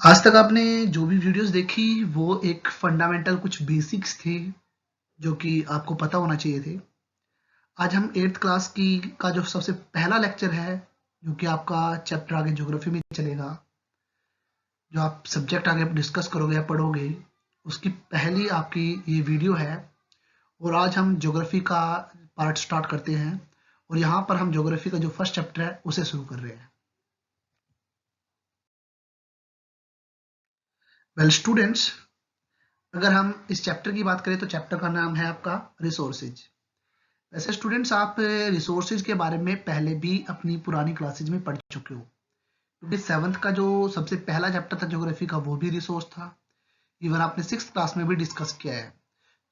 आज तक आपने जो भी वीडियोस देखी वो एक फंडामेंटल कुछ बेसिक्स थे जो कि आपको पता होना चाहिए थे। आज हम 8th क्लास की का जो सबसे पहला लेक्चर है जो कि आपका चैप्टर आगे ज्योग्राफी में चलेगा, जो आप सब्जेक्ट आगे डिस्कस करोगे या पढ़ोगे, उसकी पहली आपकी ये वीडियो है। और आज हम ज्योग्राफी का पार्ट स्टार्ट करते हैं और यहाँ पर हम ज्योग्राफी का जो फर्स्ट चैप्टर है उसे शुरू कर रहे हैं। वेल स्टूडेंट्स, अगर हम इस चैप्टर की बात करें तो चैप्टर का नाम है आपका रिसोर्सेज। वैसे स्टूडेंट्स, आप रिसोर्सेज के बारे में पहले भी अपनी पुरानी क्लासेज में पढ़ चुके हो, क्योंकि 7th का जो सबसे पहला चैप्टर था ज्योग्राफी का वो भी रिसोर्स था। इवन आपने 6th क्लास में भी डिस्कस किया है।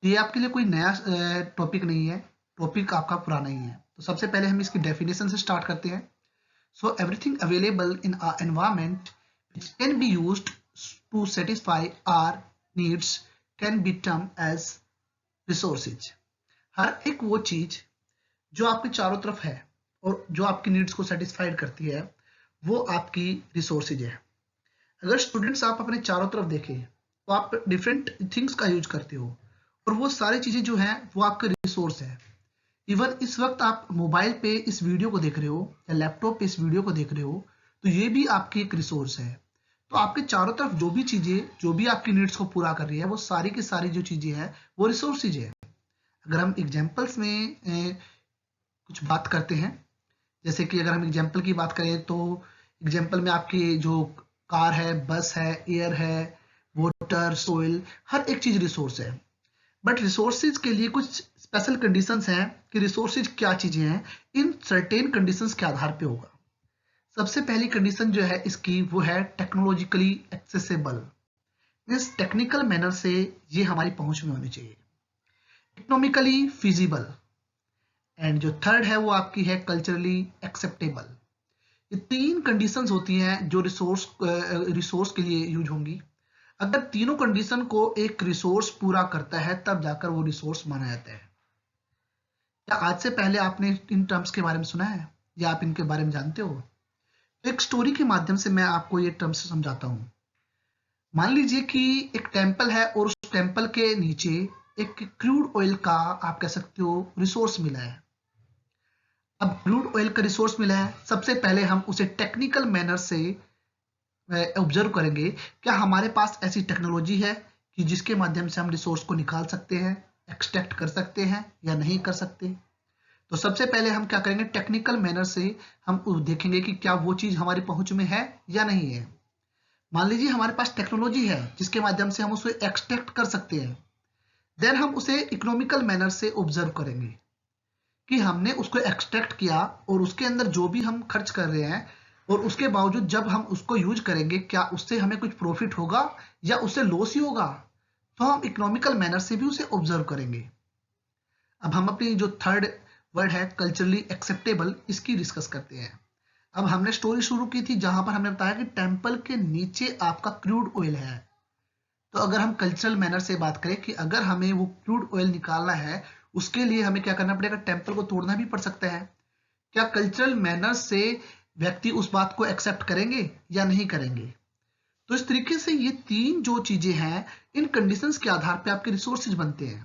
तो ये आपके लिए कोई नया टॉपिक नहीं है, टॉपिक आपका पुराना ही है। तो सबसे पहले हम इसकी डेफिनेशन से स्टार्ट करते हैं। So everything available in our environment which can be used to satisfy our needs can be termed as resources। हर एक वो चीज जो आपके चारों तरफ है और जो आपकी नीड्स को सेटिस्फाइड करती है वो आपकी रिसोर्सेज है। अगर स्टूडेंट्स आप अपने चारों तरफ देखें तो आप डिफरेंट थिंग्स का यूज करते हो और वो सारी चीजें जो हैं वो आपके रिसोर्स है। इवन इस वक्त आप मोबाइल पे इस वीडियो को देख रहे हो या लैपटॉप पे इस वीडियो को देख रहे हो, तो ये भी आपकी एक रिसोर्स है। तो आपके चारों तरफ जो भी चीजें जो भी आपकी नीड्स को पूरा कर रही है वो सारी की सारी जो चीजें हैं वो रिसोर्सेज है। अगर हम एग्जाम्पल्स में कुछ बात करते हैं, जैसे कि अगर हम एग्जाम्पल की बात करें तो एग्जाम्पल में आपकी जो कार है, बस है, एयर है, वाटर, सोइल, हर एक चीज रिसोर्स है। बट रिसोर्सेज के लिए कुछ स्पेशल कंडीशंस हैं कि रिसोर्सेज क्या चीजें हैं, इन सर्टेन कंडीशंस के आधार पे होगा। सबसे पहली कंडीशन जो है इसकी वो है technologically accessible, means technical manner से ये हमारी पहुंच में होनी चाहिए। इकोनॉमिकली फिजिबल, एंड जो थर्ड है वो आपकी है कल्चरली एक्सेप्टेबल। ये तीन कंडीशंस होती हैं जो रिसोर्स के लिए यूज होंगी। अगर तीनों कंडीशन को एक रिसोर्स पूरा करता है तब जाकर वो रिसोर्स माना जाता है। क्या आज से पहले आपने इन टर्म्स के बारे में सुना है या आप इनके बारे में जानते हो? एक स्टोरी के माध्यम से मैं आपको ये टर्म्स समझाता हूँ। मान लीजिए कि एक टेम्पल है और उस टेम्पल के नीचे एक क्रूड ऑयल का, आप कह सकते हो, रिसोर्स मिला है। अब क्रूड ऑयल का रिसोर्स मिला है, सबसे पहले हम उसे टेक्निकल मैनर से ऑब्जर्व करेंगे। क्या हमारे पास ऐसी टेक्नोलॉजी है कि जिसके माध्यम से हम रिसोर्स को निकाल सकते हैं, एक्सट्रैक्ट कर सकते हैं या नहीं कर सकते? तो सबसे पहले हम क्या करेंगे, टेक्निकल मैनर से हम देखेंगे कि क्या वो चीज हमारी पहुंच में है या नहीं है। मान लीजिए हमारे पास टेक्नोलॉजी है जिसके माध्यम से हम उसे एक्सट्रैक्ट कर सकते हैं, देन हम उसे इकोनॉमिकल मैनर से ऑब्जर्व करेंगे कि हमने उसको एक्सट्रैक्ट किया और उसके अंदर जो भी हम खर्च कर रहे हैं और उसके बावजूद जब हम उसको यूज करेंगे क्या उससे हमें कुछ प्रॉफिट होगा या उससे लॉस ही होगा। तो हम इकोनॉमिकल मैनर से भी उसे ऑब्जर्व करेंगे। अब हम अपनी जो थर्ड वर्ड है कल्चरली एक्सेप्टेबल, इसकी डिस्कस करते हैं। अब हमने स्टोरी शुरू की थी जहां पर हमने बताया कि टेम्पल के नीचे आपका क्रूड ऑयल है। तो अगर हम कल्चरल मैनर से बात करें कि अगर हमें वो क्रूड ऑयल निकालना है उसके लिए हमें क्या करना पड़ेगा, टेम्पल को तोड़ना भी पड़ सकता है। क्या कल्चरल मैनर से व्यक्ति उस बात को एक्सेप्ट करेंगे या नहीं करेंगे? तो इस तरीके से ये तीन जो चीजें हैं इन कंडीशंस के आधार पे आपके रिसोर्सेज बनते हैं।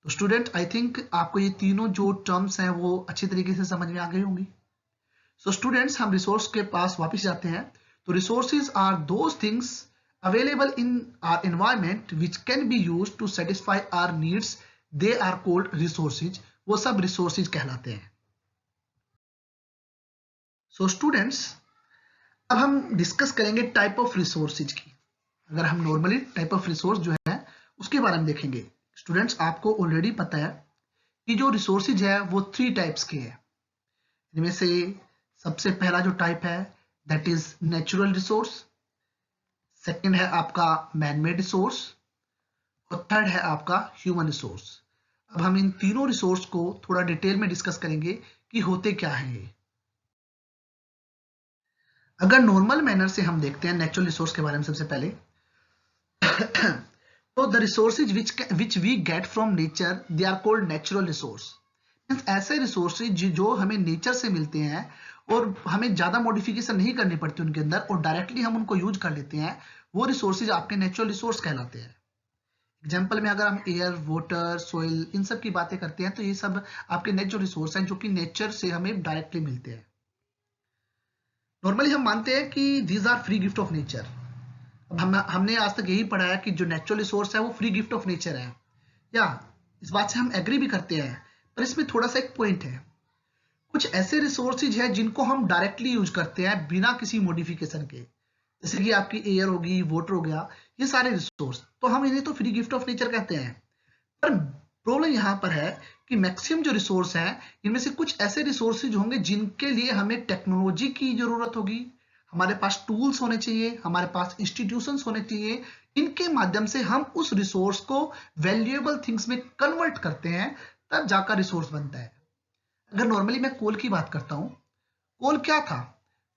तो स्टूडेंट, आई थिंक आपको ये तीनों जो टर्म्स हैं वो अच्छी तरीके से समझ में आ गई होंगी। सो स्टूडेंट्स, हम रिसोर्स के पास वापस जाते हैं। तो resources are those things available in our environment which can be used to satisfy our needs, they are called resources। वो सब रिसोर्सेज कहलाते हैं। सो स्टूडेंट्स, अब हम डिस्कस करेंगे टाइप ऑफ रिसोर्सेज की। अगर हम नॉर्मली टाइप ऑफ रिसोर्स जो है उसके बारे में देखेंगे। स्टूडेंट्स, आपको ऑलरेडी पता है कि जो रिसोर्सेज है वो 3 टाइप्स के हैं। इनमें से सबसे पहला जो टाइप है that is natural resource, second है आपका मैनमेड रिसोर्स और थर्ड है आपका ह्यूमन रिसोर्स। अब हम इन तीनों रिसोर्स को थोड़ा डिटेल में डिस्कस करेंगे कि होते क्या हैं ये। अगर नॉर्मल मैनर से हम देखते हैं नेचुरल रिसोर्स के बारे में सबसे पहले, तो the resources which we get from nature they are called natural resource. ऐसे रिसोर्सेज जो हमें नेचर से मिलते हैं और हमें ज़्यादा मॉडिफिकेशन नहीं करनी पड़ती उनके अंदर और डायरेक्टली हम उनको यूज कर लेते हैं, वो रिसोर्सेज आपके नेचुरल रिसोर्स कहलाते हैं। एग्जाम्पल में अगर हम एयर, वाटर, सोइल इन सब की बातें करते हैं तो ये सब आपके नेचुरल रिसोर्स हैं जो कि नेचर से हमें डायरेक्टली मिलते हैं। नॉर्मली हम मानते हैं कि these are free gift of nature. अब हमने आज तक यही पढ़ा है कि जो नेचुरल रिसोर्स है वो फ्री गिफ्ट ऑफ नेचर है, या इस बात से हम एग्री भी करते हैं। पर इसमें थोड़ा सा एक पॉइंट है, कुछ ऐसे रिसोर्सेज हैं जिनको हम डायरेक्टली यूज करते हैं बिना किसी मॉडिफिकेशन के, जैसे कि आपकी एयर होगी, वाटर हो गया, ये सारे रिसोर्स, तो हम इन्हें तो फ्री गिफ्ट ऑफ नेचर कहते हैं। पर प्रॉब्लम यहाँ पर है कि मैक्सिमम जो रिसोर्स हैं इनमें से कुछ ऐसे रिसोर्सेज होंगे जिनके लिए हमें टेक्नोलॉजी की जरूरत होगी, हमारे पास टूल्स होने चाहिए, हमारे पास इंस्टीट्यूशंस होने चाहिए, इनके माध्यम से हम उस रिसोर्स को वैल्यूएबल थिंग्स में कन्वर्ट करते हैं, तब जाकर रिसोर्स बनता है। अगर नॉर्मली मैं कोल की बात करता हूं, कोल क्या था?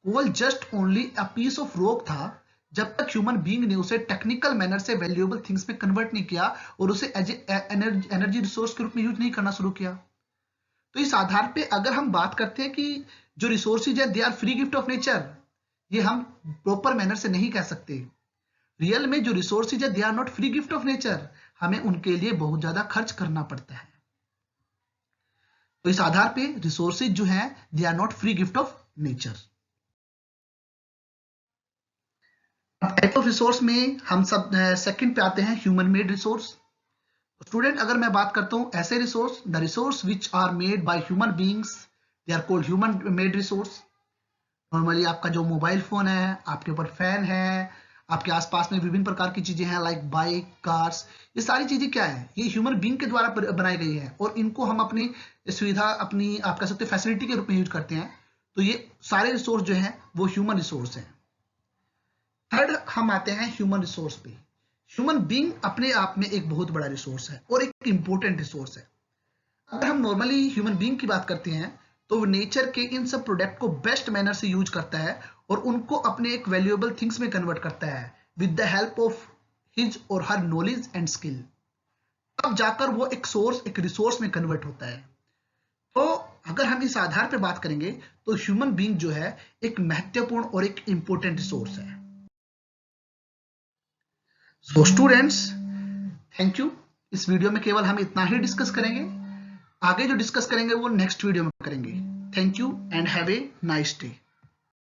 Coal just only a piece of rock था जब तक ह्यूमन बीइंग ने उसे टेक्निकल मैनर से वैल्यूएबल थिंग्स में कन्वर्ट नहीं किया और उसे एज एनर्जी रिसोर्स के रूप में यूज नहीं करना शुरू किया। तो इस आधार पे अगर हम बात करते हैं कि जो रिसोर्सेज है they are free gift of nature, ये हम प्रॉपर मैनर से नहीं कह सकते। रियल में जो रिसोर्सेज है they are not free gift of nature, हमें उनके लिए बहुत ज्यादा खर्च करना पड़ता है। तो इस आधार पे रिसोर्सेज जो है they are not free gift of nature. Type of resource में हम सब सेकंड पे आते हैं, ह्यूमन मेड रिसोर्स। स्टूडेंट अगर मैं बात करता हूं ऐसे resource, the resource which are made by human beings they are called human made resource. Normally आपका जो मोबाइल फोन है, आपके ऊपर फैन है, आपके आसपास में विभिन्न प्रकार की चीजें हैं लाइक बाइक, कार्स, ये सारी चीजें क्या है? ये ह्यूमन बीइंग के द्वारा बनाई गई है और इनको हम अपनी सुविधा, अपनी आप कह सकते हैं फैसिलिटी के रूप में यूज करते हैं। तो ये सारे रिसोर्स जो हैं वो ह्यूमन रिसोर्स हैं। थर्ड हम आते हैं ह्यूमन रिसोर्स पे। ह्यूमन बीइंग अपने आप में एक बहुत बड़ा रिसोर्स है और एक इंपॉर्टेंट रिसोर्स है। अगर हम नॉर्मली ह्यूमन बीइंग की बात करते हैं तो वो नेचर के इन सब प्रोडक्ट को बेस्ट मैनर से यूज करता है और उनको अपने एक वैल्यूएबल थिंग्स में कन्वर्ट करता है with the help of his और हर नॉलेज एंड स्किल। तब जाकर वो एक सोर्स, एक रिसोर्स में कन्वर्ट होता है। तो अगर हम इस आधार पर बात करेंगे तो ह्यूमन बीइंग जो है एक महत्वपूर्ण और एक इंपॉर्टेंट रिसोर्स है। So students, thank you. इस वीडियो में केवल हम इतना ही डिस्कस करेंगे, आगे जो डिस्कस करेंगे वो नेक्स्ट वीडियो में करेंगे। Thank you and have a nice day.